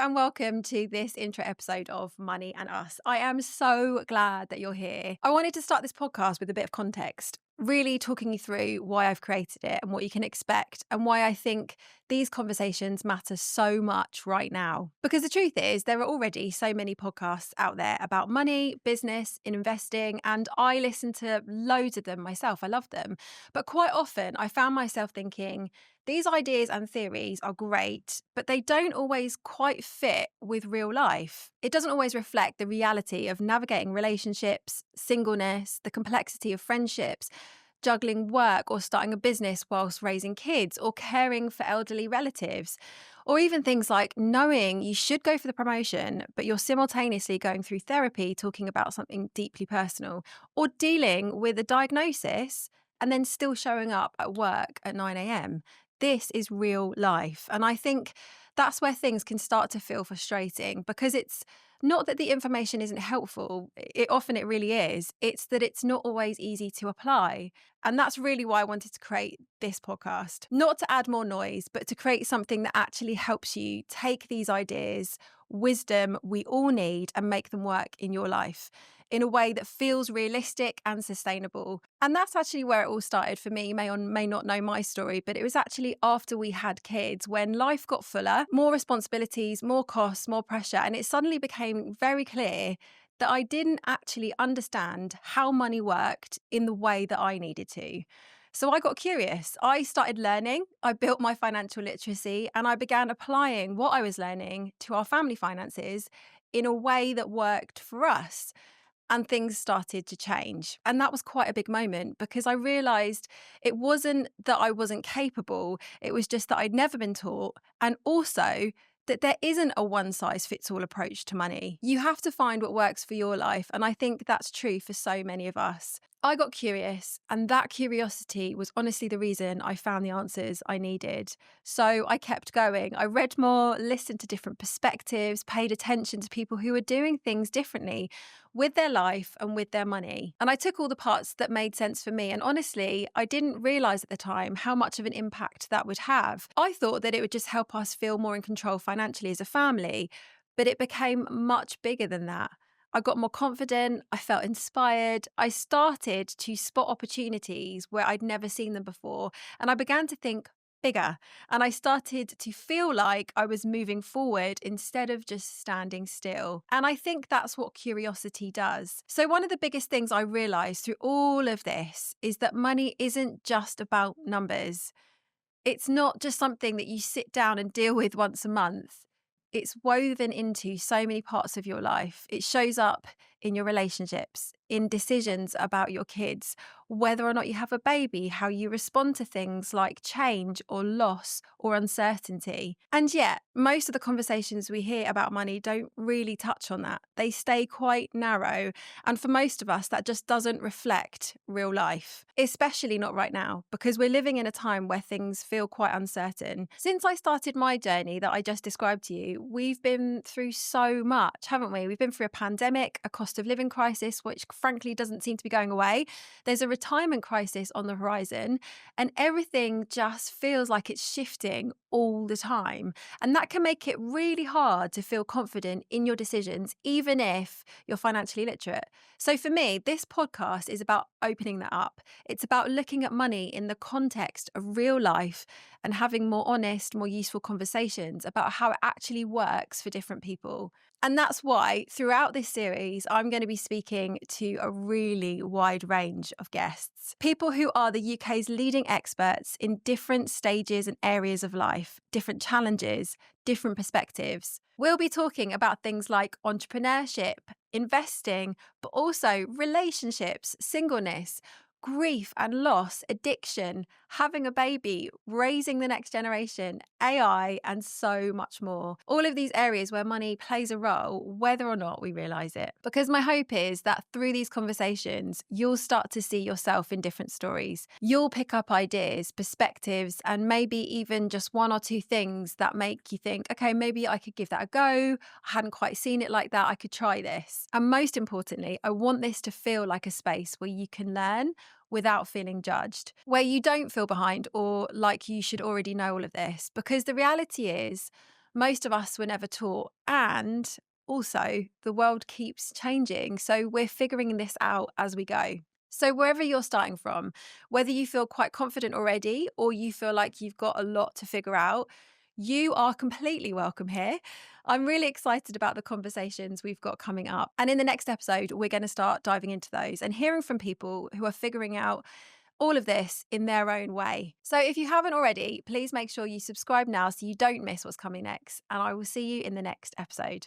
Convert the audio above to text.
and welcome to this intro episode of Money and Us. I am so glad that you're here. I wanted to start this podcast with a bit of context, really talking you through why I've created it and what you can expect, and why I think these conversations matter so much right now. Because the truth is, there are already so many podcasts out there about money, business, and investing, and I listen to loads of them myself. I love them. But quite often, I found myself thinking, these ideas and theories are great, but they don't always quite fit with real life. It doesn't always reflect the reality of navigating relationships, singleness, the complexity of friendships, juggling work or starting a business whilst raising kids or caring for elderly relatives. Or even things like knowing you should go for the promotion, but you're simultaneously going through therapy talking about something deeply personal, or dealing with a diagnosis and then still showing up at work at 9 a.m. This is real life. And I think that's where things can start to feel frustrating, because it's not that the information isn't helpful. It really is. It's that it's not always easy to apply. And that's really why I wanted to create this podcast. Not to add more noise, but to create something that actually helps you take these ideas, wisdom we all need, and make them work in your life in a way that feels realistic and sustainable. And that's actually where it all started for me. You may or may not know my story, but it was actually after we had kids, when life got fuller, more responsibilities, more costs, more pressure, and it suddenly became very clear that I didn't actually understand how money worked in the way that I needed to. So I got curious. I started learning, I built my financial literacy, and I began applying what I was learning to our family finances in a way that worked for us. And things started to change. And that was quite a big moment, because I realised it wasn't that I wasn't capable, it was just that I'd never been taught. And also that there isn't a one size fits all approach to money. You have to find what works for your life. And I think that's true for so many of us. I got curious, and that curiosity was honestly the reason I found the answers I needed. So I kept going. I read more, listened to different perspectives, paid attention to people who were doing things differently with their life and with their money. And I took all the parts that made sense for me. And honestly, I didn't realize at the time how much of an impact that would have. I thought that it would just help us feel more in control financially as a family, but it became much bigger than that. I got more confident, I felt inspired, I started to spot opportunities where I'd never seen them before, and I began to think bigger. And I started to feel like I was moving forward instead of just standing still. And I think that's what curiosity does. So, one of the biggest things I realized through all of this is that money isn't just about numbers. It's not just something that you sit down and deal with once a month. It's woven into so many parts of your life. It shows up in your relationships, in decisions about your kids, whether or not you have a baby, how you respond to things like change or loss or uncertainty. And yet, most of the conversations we hear about money don't really touch on that. They stay quite narrow. And for most of us, that just doesn't reflect real life, especially not right now, because we're living in a time where things feel quite uncertain. Since I started my journey that I just described to you, we've been through so much, haven't we? We've been through a pandemic, a cost of living crisis, which frankly doesn't seem to be going away. There's a retirement crisis on the horizon, and everything just feels like it's shifting all the time. And that can make it really hard to feel confident in your decisions, even if you're financially literate. So for me, this podcast is about opening that up. It's about looking at money in the context of real life and having more honest, more useful conversations about how it actually works for different people. And that's why throughout this series, I'm going to be speaking to a really wide range of guests. People who are the UK's leading experts in different stages and areas of life, different challenges, different perspectives. We'll be talking about things like entrepreneurship, investing, but also relationships, singleness, grief and loss, addiction, having a baby, raising the next generation, AI, and so much more. All of these areas where money plays a role, whether or not we realise it. Because my hope is that through these conversations, you'll start to see yourself in different stories. You'll pick up ideas, perspectives, and maybe even just one or two things that make you think, okay, maybe I could give that a go. I hadn't quite seen it like that. I could try this. And most importantly, I want this to feel like a space where you can learn without feeling judged, where you don't feel behind or like you should already know all of this. Because the reality is, most of us were never taught. And also, the world keeps changing. So we're figuring this out as we go. So, wherever you're starting from, whether you feel quite confident already or you feel like you've got a lot to figure out, you are completely welcome here. I'm really excited about the conversations we've got coming up. And in the next episode, we're going to start diving into those and hearing from people who are figuring out all of this in their own way. So, if you haven't already, please make sure you subscribe now so you don't miss what's coming next. And I will see you in the next episode.